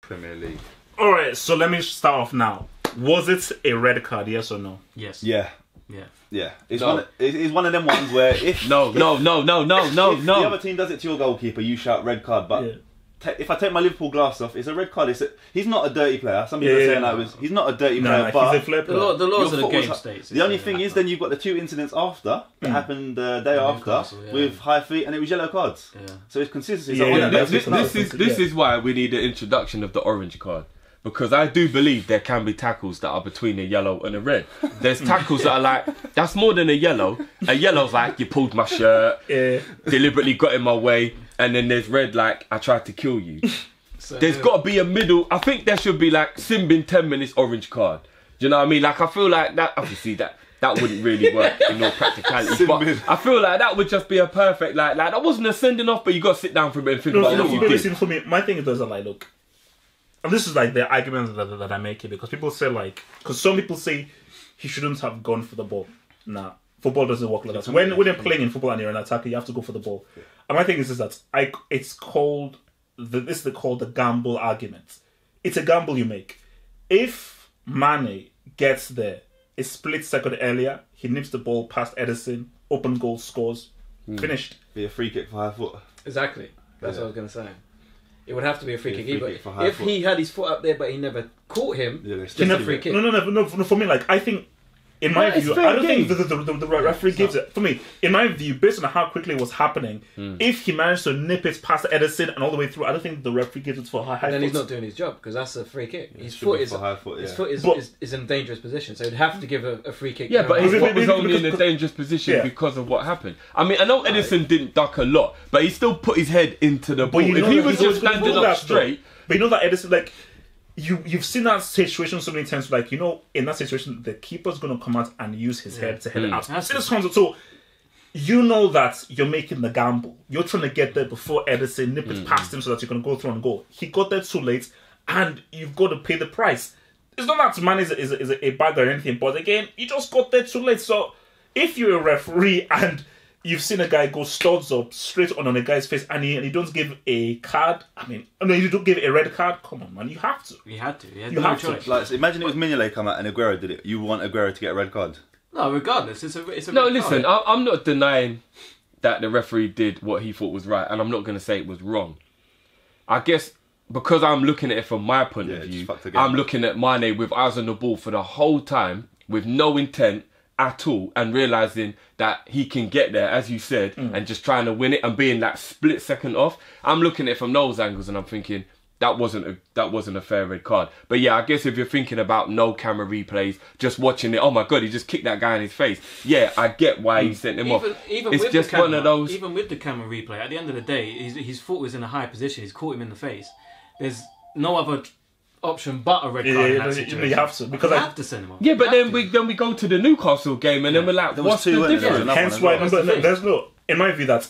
Premier League. All right, so let me start off now. Was it a red card? Yes or no? Yes. Yeah. Yeah. Yeah. It's No. it's one of them ones where if No. if the No. other team does it to your goalkeeper, you shout red card. But Yeah. if I take my Liverpool glass off, it's a red card. He's not a dirty player. Some people are saying he's not a dirty player, No, but he's a flip. The laws your of the foot game was- states. the only thing is, then you've got the 2 incidents after that happened the day after Newcastle, yeah. with high feet, and it was yellow cards. Yeah. So it's consistency. Yeah, This is why we need the introduction of the orange card. Because I do believe there can be tackles that are between a yellow and a red. There's tackles that are like, that's more than a yellow. A yellow's like, you pulled my shirt, deliberately got in my way. And then there's red like, I tried to kill you. So, There's got to be a middle. I think there should be like, sin bin 10 minutes orange card. Do you know what I mean? Like, I feel like that, obviously that wouldn't really work in all practicality. But I feel like that would just be a perfect, like that wasn't a sending off, but you got to sit down for a bit and think about what you did. Listen, for me, my thing is like, look, and this is like the argument that I make here, because people say like, because some people say he shouldn't have gone for the ball. Nah, football doesn't work like that. So when you're playing in football and you're an attacker, you have to go for the ball. And my thing is that it's called this is called the gamble argument. It's a gamble you make. If Mane gets there a split second earlier, he nips the ball past Edison, open goal, scores, finished. Be a free kick for high foot. Exactly. That's what I was going to say. It would have to be a free kick. free But kick for high if foot. he had his foot up there but he never caught him, it's just a free kick. No. For me, like, I think, in my it's view, fair I don't game. think the referee gives it. For me, in my view, based on how quickly it was happening, if he managed to nip it past Edison and all the way through, I don't think the referee gives it for high And then he's foot. not doing his job because that's a free kick. His should foot be is for high foot, his yeah. foot But- is in a dangerous position, so he'd have to give a free kick. Yeah, but his Because- foot was only in a because- dangerous position Yeah. because of what happened. I mean, I know Edison didn't duck a lot, but he still put his head into the ball. you If know he that was he's just always standing gonna do up that, though. straight, But you know that Edison, like, you've seen that situation so many times. Like, you know, in that situation, the keeper's going to come out and use his head to head it out. That's See this concept. So you know that you're making the gamble. You're trying to get there before Edison nip it past him so that you can go through and go. He got there too late, and you've got to pay the price. It's not that man is a bad or anything, but again, he just got there too late. So if you're a referee and you've seen a guy go studs up straight on a guy's face and he don't give a card, you don't give a red card, come on, man, you have to. He had to. He had You no have to. choice. Like, so imagine it was Mignolet come out and Aguero did it. You want Aguero to get a red card? No, regardless, it's a no, red listen, card. I'm not denying that the referee did what he thought was right, and I'm not going to say it was wrong. I guess because I'm looking at it from my point of just view, fucked the game I'm up. looking at Mane with eyes on the ball for the whole time, with no intent at all, and realising that he can get there, as you said, and just trying to win it and being that split second off. I'm looking at it from those angles and I'm thinking, that wasn't a fair red card. But yeah, I guess if you're thinking about no camera replays, just watching it, oh my god, he just kicked that guy in his face. Yeah, I get why he sent him off. Even It's with just the camera, one of those. Even with the camera replay, at the end of the day, his foot was in a high position. He's caught him in the face. There's no other option but a red card in that situation. You have to, because You have to send him off. Yeah, but You then have to. we go to the Newcastle game and then we're like, There was what's two, the weren't there? There was difference? another hence one as why well. That's the thing. there's no, in my view, that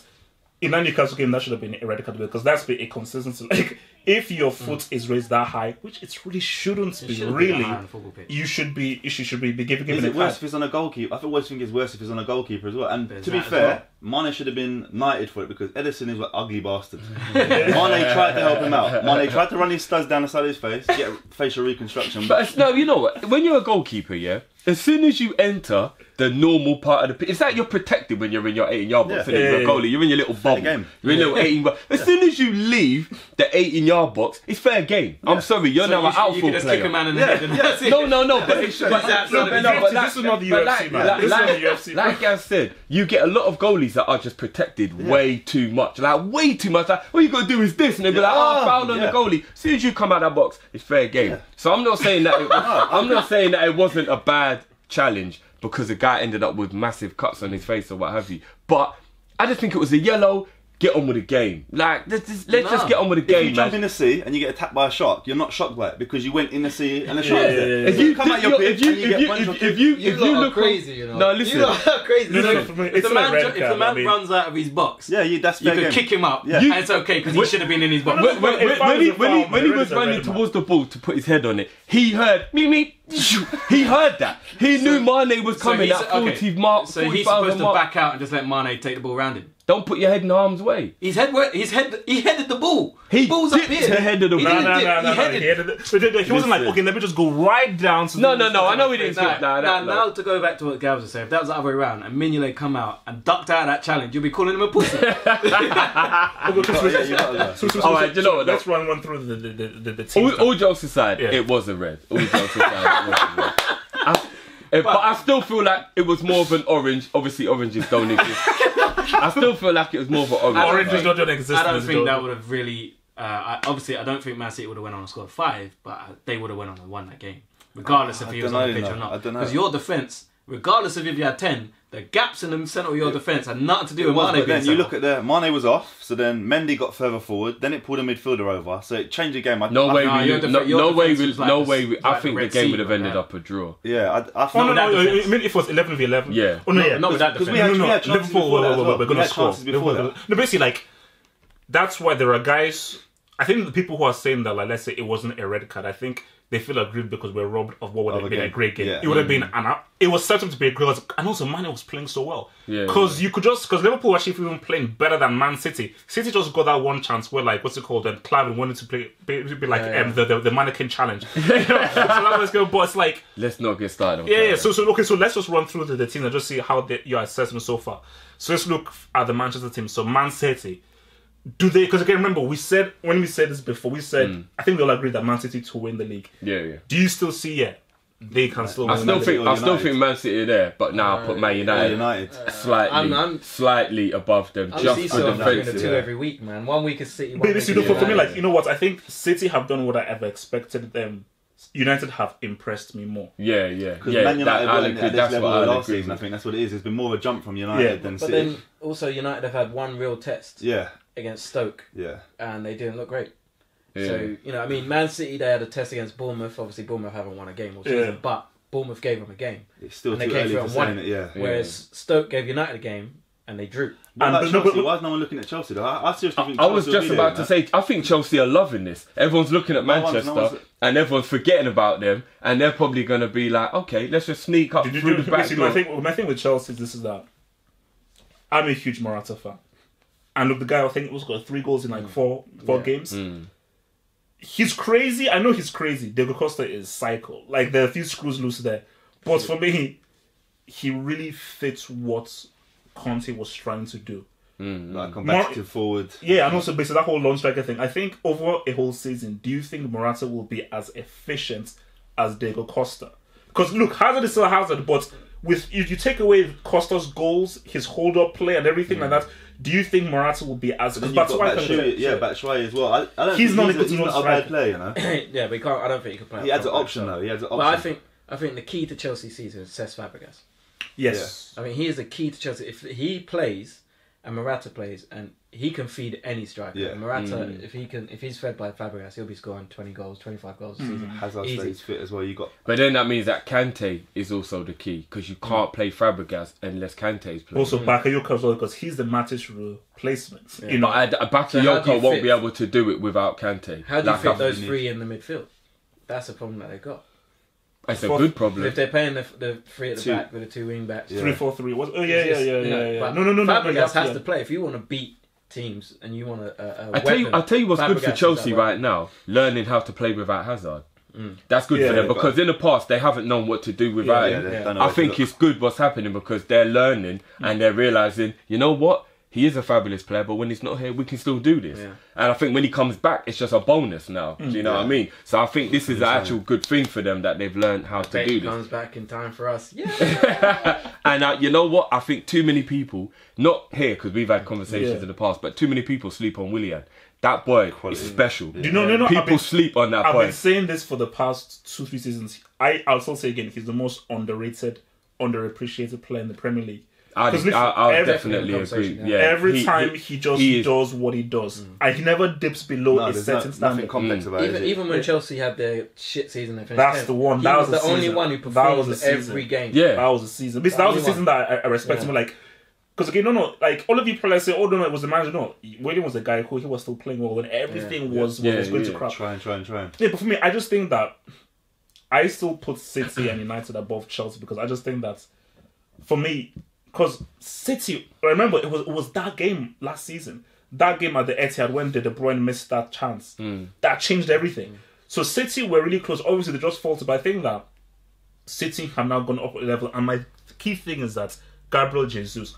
in that Newcastle game that should have been a red card because that's been a consistency. Like, if your foot is raised that high, which it really shouldn't be, shouldn't be really, that high on a football pitch. you should be given Is a it worse card. if it's on a goalkeeper? I always think it's worse if it's on a goalkeeper as well. And There's to be that as fair, Mane should have been knighted for it because Edison is an ugly bastard. Mane tried to help him out. Mane tried to run his studs down the side of his face, get facial reconstruction. But no, you know what? When you're a goalkeeper, yeah, as soon as you enter the normal part of the pitch, it's like you're protected when you're in your 18-yard box. Yeah. And you're a goalie, you're in your little bubble. game. You're in your little 18 box. As soon as you leave the 18-yard box, it's fair game. I'm sorry, you're now an you can outfield just player. kick a man in the head and that's it. No, but it's But that's not the no, but This is not the UFC, man. This is not the UFC. like I said, you get a lot of goalies that are just protected way too much. Like, way too much. Like, all you got to do is this. And they'll be like, foul on the goalie. As soon as you come out that box, it's fair game. So I'm not saying that I'm not saying that it wasn't a bad challenge because the guy ended up with massive cuts on his face or what have you. But I just think it was a yellow. Get on with the game. Like, let's just get on with the if game, you jump man. in the sea and you get attacked by a shark, you're not shocked by it because you went in the sea and the shark's there. yeah. If you come out your pitch and you get punched or if you lot are look crazy, you know. No, listen. You lot are crazy. No, So for me, if it's the not a red man, if the card, man I mean- runs out of his box, that's you fair can game. kick him up, Yeah. and it's okay because he should have been in his box. No, no, if I When was he a foul, when he man, was it's a running red man. towards the ball to put his head on it, he heard me. He heard that. He knew Mane was coming he's- at 40 okay. mark. So he's 40,000 supposed to mark. back out and just let Mane take the ball around him. Don't put your head in harm's way. He headed the ball. He Ball's up dipped here. the head of the He ball. didn't No. dip, he headed. He wasn't like, okay, let me just go right down to No. I know he didn't. Now to go back to what Gavs was saying, if that was the other way around and Mignolet come out and ducked out of that challenge, you'll be calling him a pussy. All right, you know what? Let's run through the team. All jokes aside, Yeah. it was a red. All jokes aside, it was a red. But I still feel like it was more of an orange. Obviously, oranges don't exist. I still feel like it was more of an orange. Oranges don't exist. I don't think that would have really. I don't think Man City would have went on a score of 5, but they would have went on and won that game, regardless if he was on the pitch or not. I don't know. Because your defense, regardless of if you had 10, the gaps in the centre of your defence had nothing to do with Mane being then you centre. look at there, Mane was off, so then Mendy got further forward, then it pulled a midfielder over, so it changed the game. No way. I think the Red game Sea, would have ended right? up a draw. Yeah, I Oh, thought no, defense. I mean, if it was 11v11. Yeah. Oh, no, yeah. Not with that because defense. we had chances Liverpool before that as well. we're We going to had score. chances before that. No, basically, like, that's why there are guys. I think the people who are saying that, like, let's say it wasn't a red card, I think they feel aggrieved because we're robbed of what would have been a great game. Yeah. It would have been it was certain to be a great game, and also Mane was playing so well. Yeah, Because Liverpool were actually even playing better than Man City. City just got that one chance where, like, what's it called? And Clavin wanted to be like the mannequin challenge. So that was good, but it's like, Let's not get started. On yeah. So let's just run through the team and just see how your assessment so far. So let's look at the Manchester team. So Man City. Do they? Because again, remember when we said this before, we said I think we all agree that Man City to win the league. Yeah. Do you still see they can still? I still think Man City are there, but now I put Man United slightly above them, just for defensive. 2 every week, man. 1 week is City. But for me, like, you know what? I think City have done what I ever expected them. United have impressed me more. Because Man United weren't at this level last season. I think that's what it is. It's been more of a jump from United than City. But then also United have had one real test. Against Stoke. And they didn't look great. So, Man City, they had a test against Bournemouth. Obviously, Bournemouth haven't won a game all season, but Bournemouth gave them a game. It's still too early for saying it, Whereas Stoke gave United a game and they drew. Why is no one looking at Chelsea though? I seriously think I was just about to say, I think Chelsea are loving this. Everyone's looking at Manchester and everyone's forgetting about them, and they're probably going to be like, okay, let's just sneak up through the back door. My thing with Chelsea is that I'm a huge Morata fan. And look, the guy I think was got 3 goals in like four games. He's crazy. I know he's crazy. Diego Costa is psycho. Like, there are a few screws loose there. But for me, he really fits what Conte was trying to do. Like competitive forward. Yeah, and also basically that whole long striker thing. I think over a whole season, do you think Morata will be as efficient as Diego Costa? Because look, Hazard is still Hazard, but if you take away Costa's goals, his hold-up play and everything like that, do you think Morata will be as... Batshuayi as well. I don't he's think not he's not a bad player, you know? Yeah, but I don't think he could play. He has an option though. He has an option. But I think the key to Chelsea season is Cesc Fabregas. Yes. I mean, he is the key to Chelsea. If he plays and Morata plays, and he can feed any striker. And Morata, if he's fed by Fabregas, he'll be scoring 20 goals, 25 goals a season. Hazard stays fit as well. But then that means that Kante is also the key, because you can't play Fabregas unless Kante is playing. Also, Bakayoko as well, because he's the Matic replacement. Yeah. But Bakayoko won't be able to do it without Kante. How do you fit those 3 in the midfield? That's a problem that they've got. It's a good problem. If they're playing the 3 at the back with the 2 wing backs. 3-4-3. Oh, yeah. No. Fabregas has to play. If you want to beat teams and you want I'll tell you what's good for Chelsea right now, learning how to play without Hazard. That's good for them, because in the past they haven't known what to do without him. I think it's good what's happening, because they're learning and they're realising, you know what? He is a fabulous player, but when he's not here, we can still do this. And I think when he comes back, it's just a bonus now. Do you know what I mean? So I think this is an actual good thing for them, that they've learned how to do this. He comes back in time for us. And you know what? I think too many people, not here because we've had conversations in the past, but too many people sleep on Willian. That boy is special. People sleep on that boy. I've been saying this for the past 2-3 seasons. I'll still say again, he's the most underrated, underappreciated player in the Premier League. I definitely agree. Yeah, every time he does what he does, and he never dips below a certain standard. Nothing complex about it. Even when Chelsea had their shit season, they finished that's 10th. The one. That was the only one who performed every game. Yeah, that was the season. That was the season that I respect him. Like, because again, like all of you players say, oh no, it was the manager. No, William was the guy who he was still playing well when everything was going to crap. Trying. Yeah, but for me, I just think that I still put City and United above Chelsea, because I just think that for me, because City. Remember, it was that game last season. That game at the Etihad when De Bruyne missed that chance. That changed everything. So City were really close. Obviously, they just faltered. But I think that City have now gone up a level. And my key thing is that Gabriel Jesus.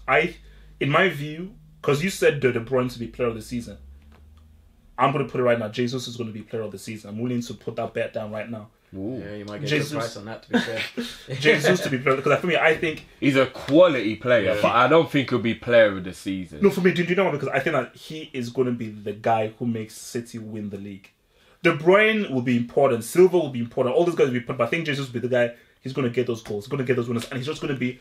In my view, because you said De Bruyne to be player of the season, I'm going to put it right now. Jesus is going to be player of the season. I'm willing to put that bet down right now. Ooh. Yeah, you might get a good price on that, to be fair. Jesus to be player, because for me, I think he's a quality player, but I don't think he'll be player of the season. No, for me, do you know what? Because I think that he is going to be the guy who makes City win the league. De Bruyne will be important. Silva will be important. All those guys will be important. But I think Jesus will be the guy. He's going to get those goals. He's going to get those winners, and he's just going to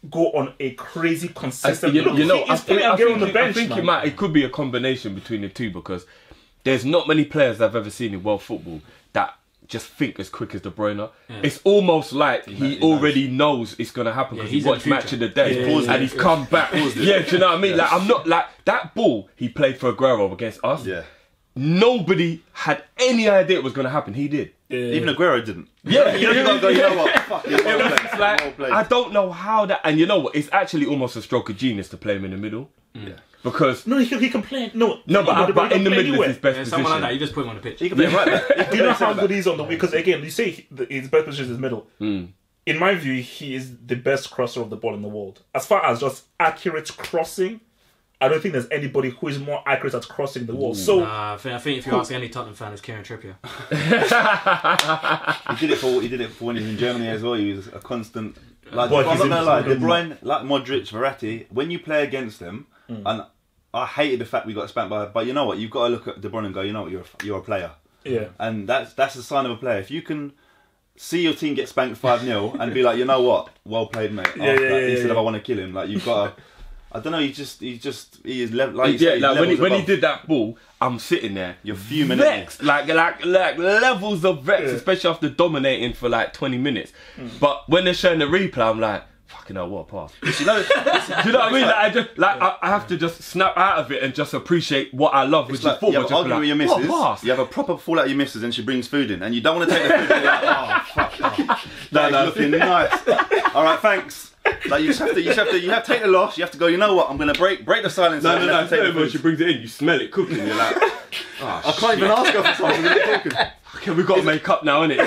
go on a crazy consistent. I think it could be a combination between the two, because there's not many players I've ever seen in world football that just think as quick as De Bruyne. Yeah. It's almost like he already knows it's going to happen, because he watched Match of the Day and he's come back. Do you know what I mean? Like, I'm not like that ball he played for Aguero against us. Yeah. Nobody had any idea it was going to happen. He did. Even Aguero didn't. Yeah. You know what? Fuck it. Well played. I don't know how that. And you know what? It's actually almost a stroke of genius to play him in the middle. Yeah. Because he can play. But in the middle is his best position. Someone like that, you just put him on the pitch. He can play right back. Do you know how good he's on the wing? Because again, you say his best position is middle. In my view, he is the best crosser of the ball in the world. As far as just accurate crossing, I don't think there's anybody who is more accurate at crossing the wall. So I think if you ask any Tottenham fan, it's Kieran Trippier. He did it for when he was in Germany as well. He was a constant. Like, I'm not gonna lie, De Bruyne, like Modric, Verratti, when you play against them, and I hated the fact we got spanked by. But you know what? You've got to look at De Bruyne and go, you know what? You're a player. Yeah. And that's a sign of a player. If you can see your team get spanked 5-0 and be like, you know what? Well played, mate. Instead of I want to kill him, like you've got to. I don't know. He is like when he did that ball, I'm sitting there. You're fuming, vexed, like levels of vex, especially after dominating for like 20 minutes. But when they're showing the replay, I'm like, fucking hell, what a pass. You know, do you know what I mean? I have to just snap out of it and just appreciate what I love, which is football. You have an argument with your missus. You have a proper fallout with your missus, and she brings food in, and you don't want to take the food. You're like, oh fuck, that's looking nice. All right, thanks. Like you have to take the loss. You have to go. You know what? I'm gonna break the silence. No. She brings it in. You smell it cooking. You're like, I can't even ask her for something. Okay, we've got to make up now, innit?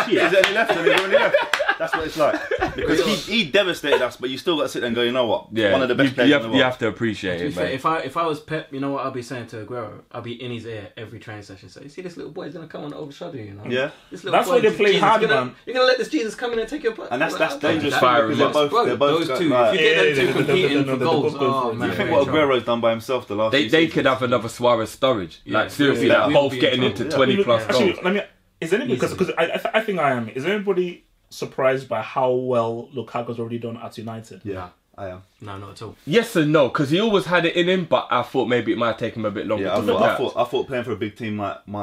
Shit. Is there any left? Is there any left? That's what it's like. Because he devastated us, but you still got to sit there and go, you know what? Yeah, one of the best players in the world. You have to appreciate it, mate. If I was Pep, you know what I'll be saying to Aguero? I'll be in his ear every training session. So you see, this little boy's gonna come on and overshadow you. You know? Yeah. That's why they play hard, man. You're gonna let this Jesus come in and take your place. And that's dangerous. Because they're both those two. If you get them two competing for goals, oh man. You think what Aguero's done by himself the last? They could have another Suarez Sturridge. Like seriously, both getting into 20+ goals. Actually, is anybody, because I think I am. Is anybody surprised by how well Lukaku's already done at United? Yeah, I am. No, not at all. Yes and no, because he always had it in him, but I thought maybe it might take him a bit longer. Yeah, I thought playing for a big team might be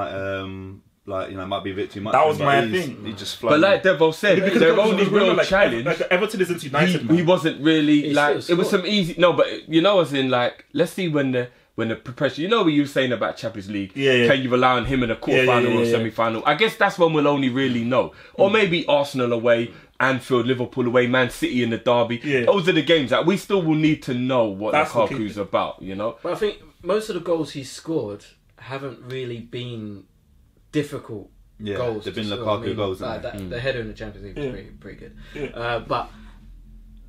a bit too much. That was my thing. He just but like Devo said, their only real challenge. Like Everton isn't United. He wasn't really it was some easy. No, but you know, as in like, let's see when the pressure. You know what you were saying about Champions League? Yeah. Can you rely on him in a quarterfinal or semi-final? I guess that's when we'll only really know. Or maybe Arsenal away, Anfield, Liverpool away, Man City in the derby. Yeah. Those are the games that we still will need to know what Lukaku's about, you know? But I think most of the goals he's scored haven't really been difficult goals. They've been Lukaku goals. Like the header in the Champions League was pretty good. Yeah. But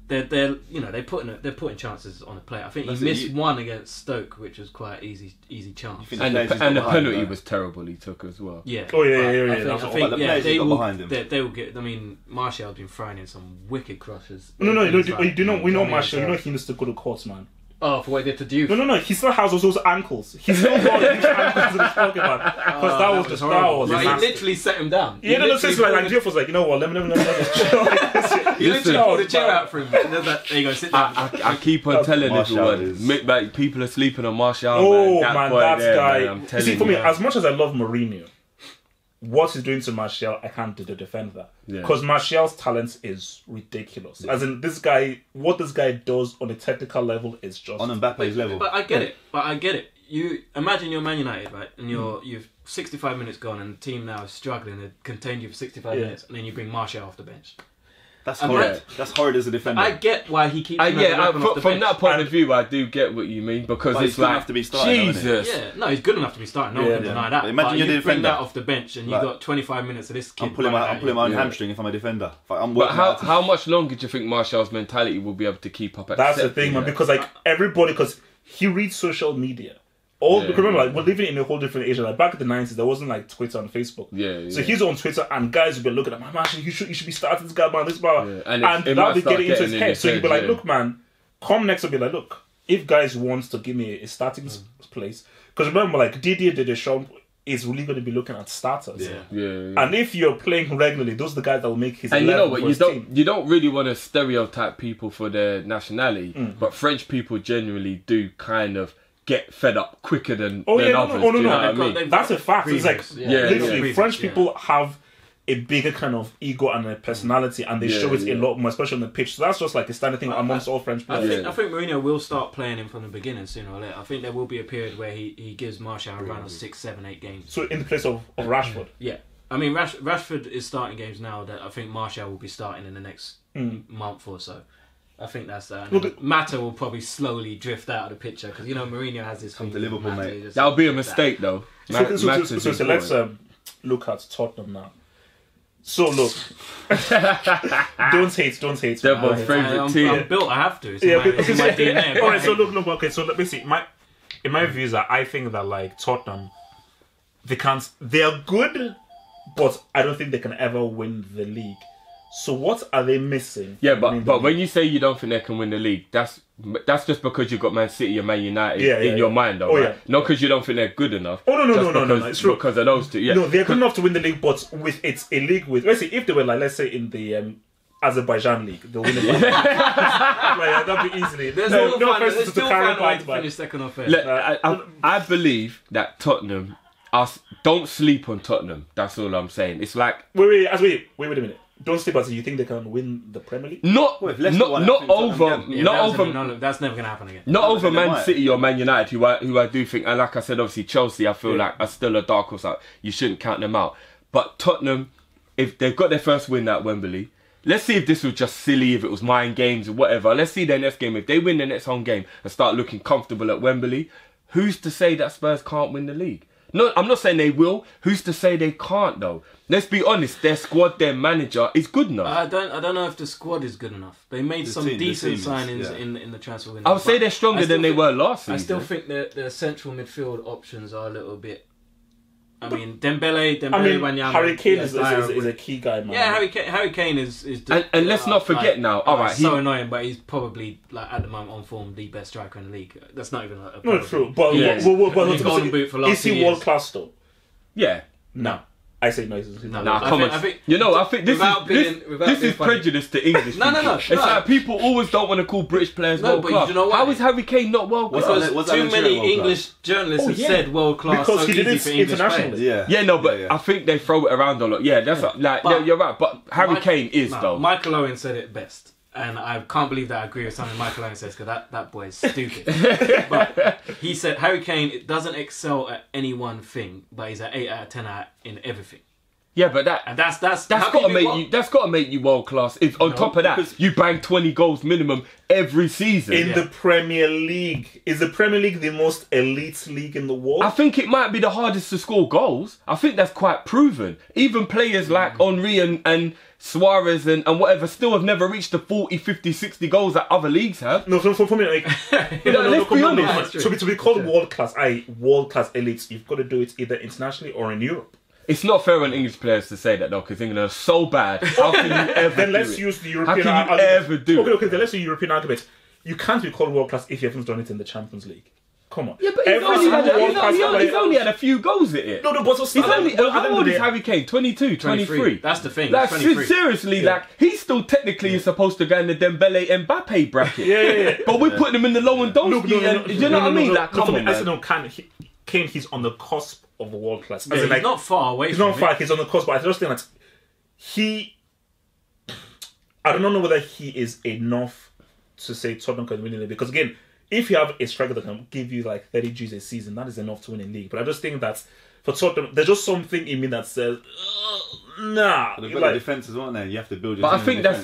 they're putting chances on the plate. I think he missed one against Stoke, which was quite easy chance. And the penalty was terrible he took as well. Yeah. Oh yeah. I think they will behind him. They will get. I mean, Martial's been throwing in some wicked crushes. No. We know Martial. You know he needs to go to court, man. Oh, for what he did to Diouf. No. He still has those ankles. He still got these ankles in his pocket, man. Because that was just horrible. He literally set him down. Yeah, like Diouf was like, you know what? Let me just chill. He literally pulled a chair out for him. There you go, sit down. I keep on telling everyone, like, people are sleeping on Martial. Oh man, that guy. I'm telling you. See, for me, as much as I love Mourinho, what he's doing to Martial, I can't defend that. Because Martial's talent is ridiculous. As in, what this guy does on a technical level is just... On Mbappe's level. But I get it. You imagine you're Man United, right? And you've 65 minutes gone and the team now is struggling to contain you for 65 minutes, and then you bring Martial off the bench. That's horrid. That's horrid as a defender. I get why he keeps. From that point of view, I do get what you mean because it's like enough to be starting, Jesus. Yeah, no, he's good enough to be starting. No one can deny that. Imagine you're the defender. Bring that off the bench and you got 25 minutes of this kid. I'm pulling my own hamstring if I'm a defender. But how much longer do you think Martial's mentality will be able to keep up? That's the thing, man. Because like everybody, because he reads social media. Remember, like we're living in a whole different age. Like back in the 90s, there wasn't like Twitter and Facebook. So he's on Twitter, and guys will be looking at him, man, you should be starting this guy, man, this bar. And that'll be getting into his head. So he'll be like, look, man, come next will be like, look, if guys wants to give me a starting place, because remember, like Didier Deschamps is really going to be looking at starters. And if you're playing regularly, those are the guys that will make his. And you know what, you don't really want to stereotype people for their nationality, but French people generally do kind of get fed up quicker than others. No. That's a fact. It's like literally French people have a bigger kind of ego and a personality, and they show it a lot more, especially on the pitch. So that's just like a standard thing amongst all French players. I think Mourinho will start playing him from the beginning sooner or later. I think there will be a period where he gives Martial a run of 6, 7, 8 games. So in the place of Rashford. Yeah. I mean, Rashford is starting games now that I think Martial will be starting in the next month or so. I think that's that. Mata will probably slowly drift out of the picture because Mourinho has this. Come to Liverpool, mate. That'll be a mistake, though. So let's look at Tottenham now. So look, don't hate. They're my favourite team. I'm built. I have to. It's in my DNA. All right. So look. Okay. So let me see. In my views, I think that like Tottenham, they are good, but I don't think they can ever win the league. So what are they missing? Yeah, but when you say you don't think they can win the league, that's just because you've got Man City and Man United in your mind, though, right? Not because you don't think they're good enough. Oh no, it's true. Because of those two, No, they're good enough to win the league, but it's a league with. Let's say if they were let's say in the Azerbaijan league, they'll win the league. That'd be easily. There's still find a way to finish second or third. I believe that Tottenham. Don't sleep on Tottenham. That's all I'm saying. It's like wait a minute. Don't sleep on. You think they can win the Premier League? Not over. That's never going to happen again. Not over Man City or Man United, who I do think, and like I said, obviously Chelsea, I feel like are still a dark horse. You shouldn't count them out. But Tottenham, if they've got their first win at Wembley, let's see if this was just silly, if it was mind games or whatever. Let's see their next game. If they win their next home game and start looking comfortable at Wembley, who's to say that Spurs can't win the league? No, I'm not saying they will. Who's to say they can't, though? Let's be honest. Their squad, their manager is good enough. I don't know if the squad is good enough. They made some decent signings in the transfer window. I would say they're stronger than they were last season. I still think the central midfield options are a little bit. I mean, Dembele, Wanyama. Harry Kane is a key guy, man. Yeah, Harry Kane is. And let's not forget now. All right, so annoying, but he's probably at the moment on form the best striker in the league. That's not even a no, true. But golden boot for last is he world class though? Yeah. No. I say no. I think this is prejudice to English. No. It's like people always don't want to call British players world class. You know what? How is Harry Kane not world class? Because too many English journalists have said world class because so he did easy it for internationally. English I think they throw it around a lot. Yeah, that's you're right. But Harry Kane is though. Michael Owen said it best. And I can't believe that I agree with something Michael Owen says because that boy is stupid. But he said Harry Kane doesn't excel at any one thing, but he's at 8 out of 10 in everything. Yeah, but that's got to make you world class. If on top of that, you bang 20 goals minimum every season in the Premier League. Is the Premier League the most elite league in the world? I think it might be the hardest to score goals. I think that's quite proven. Even players like Henry and Suarez and whatever still have never reached the 40, 50, 60 goals that other leagues have. No, for me, like let's be honest. To be called world class elites, you've got to do it either internationally or in Europe. It's not fair on English players to say that though, because England are so bad. How can you ever then let's use the European argument. How can you ever do Okay, then let's use the European argument. You can't be called world class if you haven't done it in the Champions League. Come on. Yeah, but he's only had a few goals at it. No, but how old is Harry Kane? 22, 23. That's the thing. Like, seriously, he's still technically supposed to go in the Dembele Mbappe bracket. Yeah. But we're putting him in the Lewandowski. You know what I mean? Come on, man. Kane, he's on the cusp of the world class. Yeah, he's not far away. He's not far. He's on the cusp, but I just think that I don't know whether he is enough to say Tottenham can win the league. Because again, if you have a striker that can give you like 30 G's a season, that is enough to win a league. But I just think that for Tottenham, there's just something in me that says, nah. They've got the defence as well. There, you have to build. But I think that's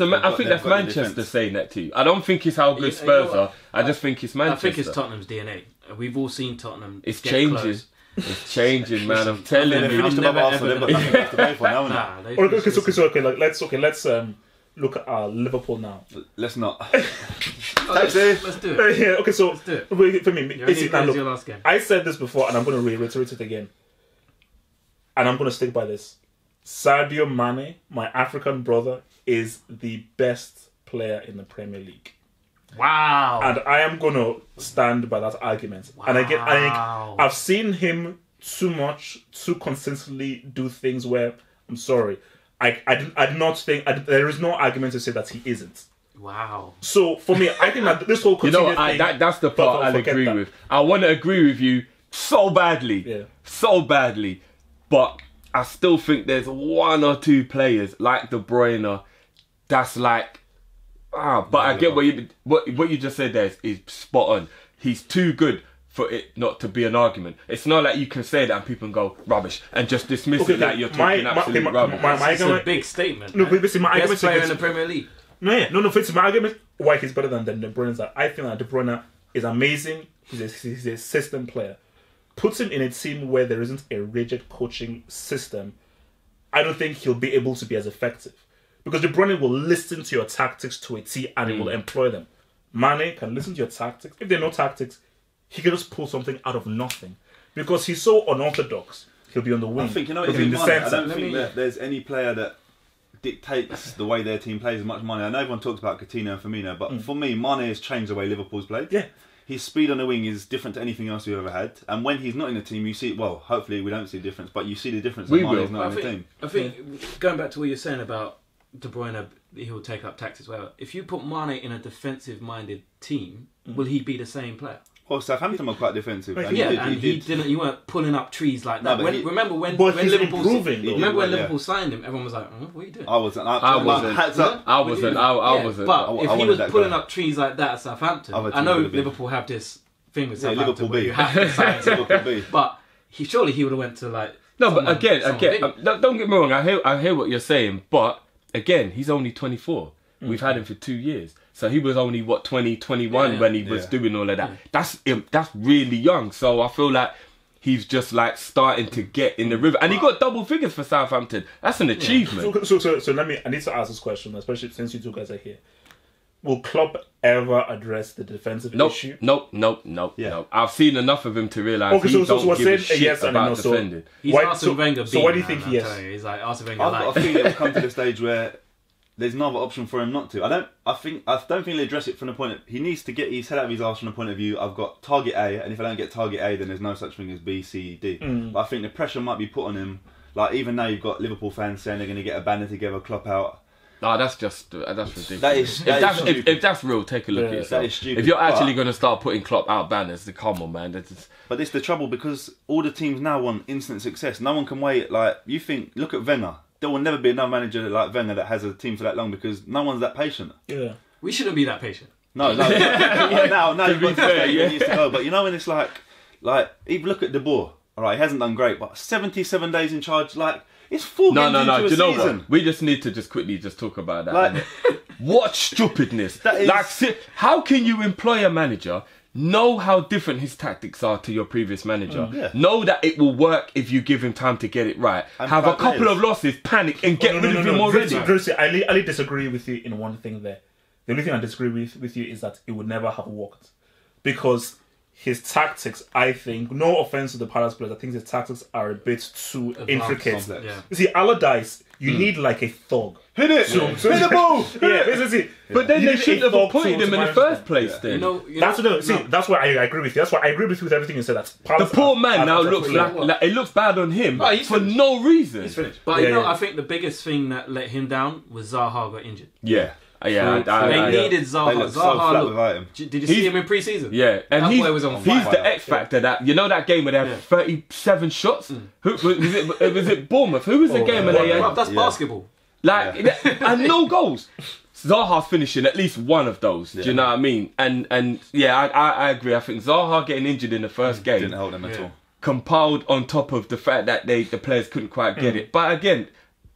Manchester saying that to you. I don't think it's how good Spurs are. I just think it's Manchester. I think it's Tottenham's DNA. We've all seen Tottenham. It's changing. Close. It's changing, man. I'm telling you. They've finished above Arsenal. They've got nothing left to play for now, Okay. Let's look at Liverpool now. Let's not. Let's do it. Yeah, okay, so let's do it. For me, your last game. I said this before, and I'm going to reiterate it again, and I'm going to stick by this. Sadio Mane, my African brother, is the best player in the Premier League. Wow. And I am going to stand by that argument. Wow. And again, I've seen him too consistently do things where, I'm sorry, I do not think there is no argument to say that he isn't. Wow. So for me, I think that this whole continued thing, that's the part I'll agree with. I want to agree with you so badly, but I still think there's one or two players like De Bruyne that's like, but I get what you just said there is spot on. He's too good for it not to be an argument. It's not like you can say that and people can go rubbish and just dismiss it like you're talking absolute rubbish. It's a big statement. No, but my argument best player in the Premier League. No, my argument why he's better than De Bruyne is that I think that De Bruyne is amazing. He's a system player. Puts him in a team where there isn't a rigid coaching system, I don't think he'll be able to be as effective. Because De Bruyne will listen to your tactics to a T and he will employ them. Mane can listen to your tactics. If there are no tactics, he can just pull something out of nothing. Because he's so unorthodox, he'll be on the wing. I think, I don't think that there's any player that dictates the way their team plays as much Mane. I know everyone talks about Coutinho and Firmino, but for me, Mane has changed the way Liverpool's played. Yeah. His speed on the wing is different to anything else we've ever had. And when he's not in the team, you see, well, hopefully we don't see the difference, but you see the difference when Mane's not in the team. I think, going back to what you're saying about De Bruyne, he'll take up tactics, whatever. If you put Mane in a defensive-minded team, will he be the same player? Well, Southampton were quite defensive. You weren't pulling up trees like that. No, remember when Liverpool Liverpool signed him, everyone was like, what are you doing? I wasn't. I wasn't. But if he was pulling up trees like that at Southampton, I know Liverpool have this thing with Southampton. Liverpool B. You have to sign Liverpool B. But surely he would have went to like... No, but again, don't get me wrong. I hear what you're saying, but again, he's only 24. We've had him for 2 years. So he was only, 21 when he was doing all of that. That's really young. So I feel like he's just like starting to get in the river. And he got double figures for Southampton. That's an achievement. So I need to ask this question, especially since you two guys are here. Will Klopp ever address the defensive issue? Nope. I've seen enough of him to realise he don't give a shit about defending. He's Arsene Wenger. So why do you think he is? He's like Arsene Wenger. I've got a feeling it'll come to the stage where there's no other option for him not to. I don't think he'll address it from the point of, he needs to get his head out of his arse from the point of view, I've got target A, and if I don't get target A, then there's no such thing as B, C, D. But I think the pressure might be put on him. Like, even now you've got Liverpool fans saying they're going to get a banner together, Klopp out. No, that's ridiculous. If that's real, take a look at yourself. That is stupid. If you're actually going to start putting Klopp out banners, then come on, man. But it's the trouble, because all the teams now want instant success. No one can wait. Like, look at Wenger. There will never be another manager like Wenger that has a team for that long, because no one's that patient. Yeah, we shouldn't be that patient. No. Now you've got to stay. You need to go. But when it's like even look at De Boer. All right, he hasn't done great, but 77 days in charge, like. It's 4 games into a season. Do you know what? We just need to quickly talk about that. What stupidness! How can you employ a manager, know how different his tactics are to your previous manager, know that it will work if you give him time to get it right, and have a couple of losses, panic, and get rid of him already? I disagree with you in one thing there. The only thing I disagree with you is that it would never have worked, because his tactics, I think, no offense to the Palace players, I think his tactics are a bit too intricate. Yeah. You see, Allardyce, you need like a thug. Hit it! Hit the ball! Yeah, this is it. But then they shouldn't have appointed him in the first place then. That's why I agree with you. That's why I agree with you with everything you said. The poor man now looks like it looks bad on him for no reason. He's finished. But I think the biggest thing that let him down was Zaha got injured. Yeah. They needed Zaha. Zaha, did you see him in pre-season? Yeah, and that boy was on fire. He's the X factor. That that game where they had 37 shots. Who was it? Bournemouth. Who was the game where they had? That's basketball. And no goals. Zaha's finishing at least one of those. Do you know what I mean? And I agree. I think Zaha getting injured in the first game didn't help them at all. compiled on top of the fact that the players couldn't quite get it. But again,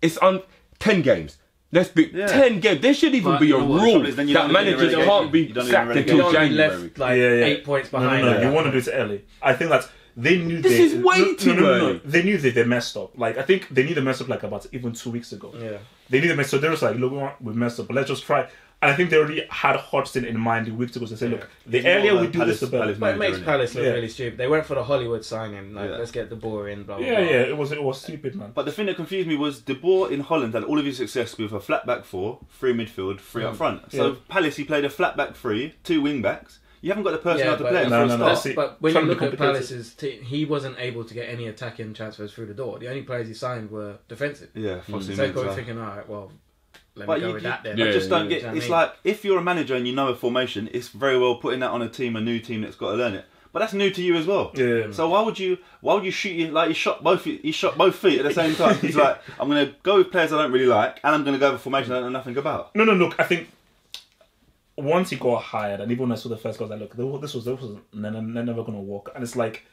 it's on 10 games. Let's be 10 games. There should even be a rule that managers can't be sacked until January. 8 points behind. No, you want to do it early. I think that they knew this is way too early. No. They knew they messed up. Like, I think they knew they messed up like about even 2 weeks ago. Yeah. They knew they messed up. So they was like, look, we messed up, but let's just try. And I think they already had Hodgson in mind a week ago to say, look, the earlier we do this, the better. But it makes Palace look really stupid. They went for the Hollywood signing, like, let's get De Boer in, blah, blah, blah. It was stupid, man. But the thing that confused me was De Boer in Holland had all of his success with a flat back 4, 3 midfield, 3 up front. So Palace, he played a flat back 3, 2 wing backs. You haven't got the personnel to play it. But when you look at Palace's team, he wasn't able to get any attacking transfers through the door. The only players he signed were defensive. Yeah, so you're probably thinking, all right, well, let me go with that then. I just don't get. It's like, if you're a manager and you know a formation, it's very well putting that on a new team that's got to learn it. But that's new to you as well. Yeah. So why would you shoot like he shot both feet at the same time? He's like, I'm going to go with players I don't really like, and I'm going to go with a formation I don't know nothing about. No. Look, I think once he got hired, and even when I saw the first guy, I was like, look, this was never going to work. And it's like,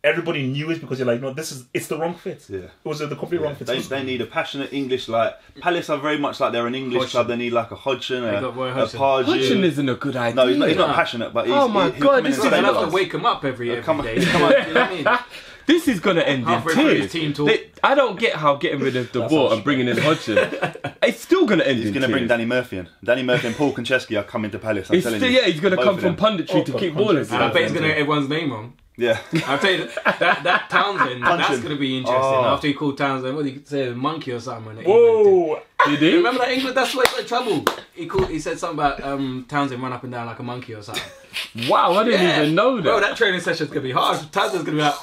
everybody knew it because you're like, no, it's the wrong fit. Yeah. It was the complete wrong fit. They need a passionate English, like, Palace are very much like they're an English club. They need like a Hodgson, a Pardew. Hodgson isn't a good idea. No, he's not passionate, but he's... Oh my God, this is enough to wake him up every day. You know what I mean? This is going to end in tears. I don't get how getting rid of De Boer and bringing in Hodgson, it's still going to end in tears. He's going to bring Danny Murphy in. Danny Murphy and Paul Konchesky are coming to Palace, I'm telling you. Yeah, he's going to come from punditry to keep ballers. I bet he's going to get everyone's name wrong. Yeah. I'll tell you, that Townsend, that's going to be interesting. After he called Townsend, what did he say, a monkey or something? Whoa! Did he? Remember that England, that's where he got in trouble. He said something about Townsend run up and down like a monkey or something. Wow, I didn't even know that. Bro, that training session's going to be hard. Townsend's going to be like...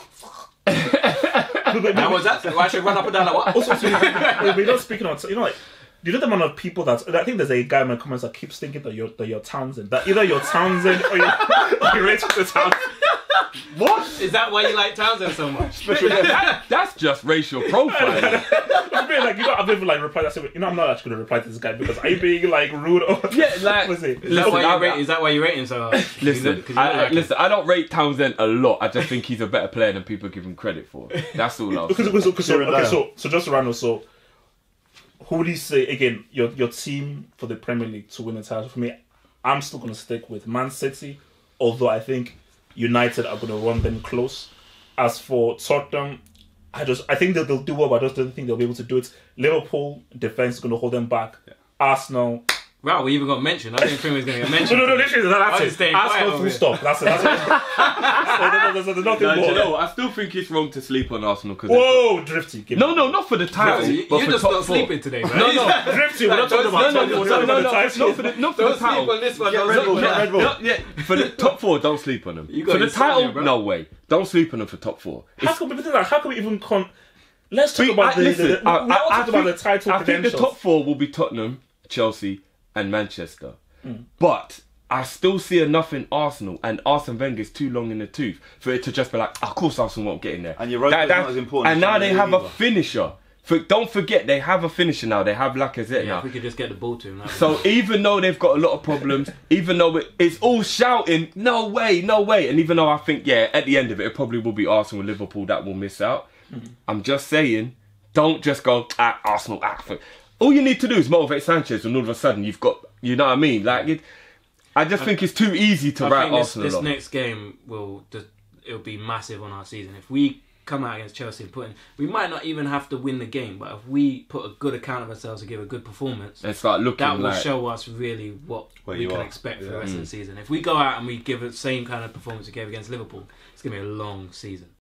How was that? Why should I run up and down like what? Also, we're not speaking on, you know, like, you know the amount of people that I think there's a guy in my comments that keeps thinking that you're Townsend. That either you're Townsend or you're Rachel to Townsend. What? Is that why you like Townsend so much? That's just racial profiling. I'm being like, I'm even like reply that. I'm not actually gonna reply to this guy because are you being like rude? Or like, is that why you rate him so hard? Listen, I don't rate Townsend a lot. I just think he's a better player than people give him credit for. That's all I'll say. So just around also. Who would you say again? Your team for the Premier League to win the title? For me, I'm still going to stick with Man City, although I think United are going to run them close. As for Tottenham, I think they'll do well, but I just don't think they'll be able to do it. Liverpool defense is going to hold them back. Yeah. Arsenal. Wow, we even got mentioned. I didn't think we was going to get mentioned. No, literally, that's it. Arsenal full stop. That's it. There's nothing more. You know, I still think it's wrong to sleep on Arsenal. Whoa, Drifty. No, not for the title. But you just not sleeping today, man. No, Drifty, we're not talking about not for the title. Sleep on this one. Red Bull. Yeah, for the top 4, don't sleep on them. For the title, no way. Don't sleep on them for top 4. How can we even Let's talk about the title. I think the top 4 will be Tottenham, Chelsea, and Manchester. But I still see enough in Arsenal, and Arsene Wenger's too long in the tooth for it to just be like, of course Arsenal won't get in there. And your not as important. And now they have a finisher. Don't forget, they have a finisher now. They have Lacazette now. If we could just get the ball to him. So even though they've got a lot of problems, even though it's all shouting, no way, and even though I think, at the end of it probably will be Arsenal and Liverpool that will miss out. I'm just saying, don't just go, Arsenal, all you need to do is motivate Sanchez, and all of a sudden you've got, you know what I mean? Like, I just think it's too easy to write Arsenal. This next game it'll be massive on our season. If we come out against Chelsea and we might not even have to win the game, but if we put a good account of ourselves and give a good performance, and start looking, that will show us really what we can expect for the rest of the season. If we go out and we give the same kind of performance we gave against Liverpool, it's going to be a long season.